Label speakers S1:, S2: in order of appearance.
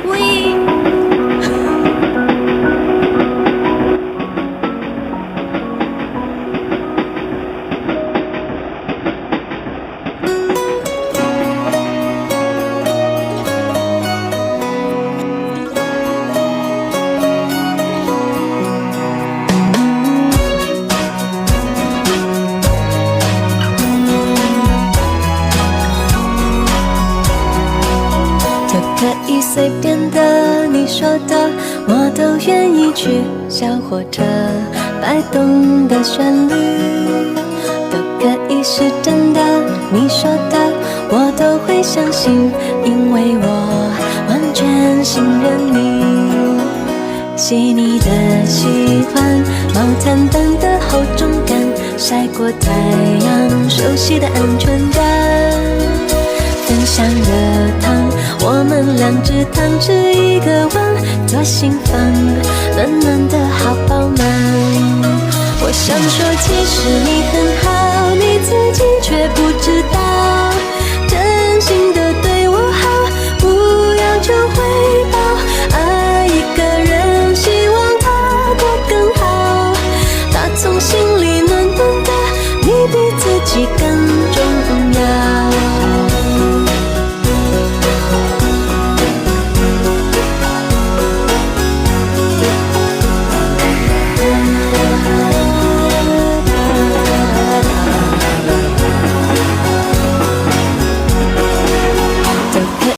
S1: 喂。可以随便的，你说的我都愿意去。小火车摆动的旋律都可以是真的，你说的我都会相信，因为我完全信任你。细腻的喜欢，毛毯般的厚重感，晒过太阳，熟悉的安全感。分享热汤，我们两只汤匙一个碗，多心房，暖暖的好饱满。我想说，其实你很好，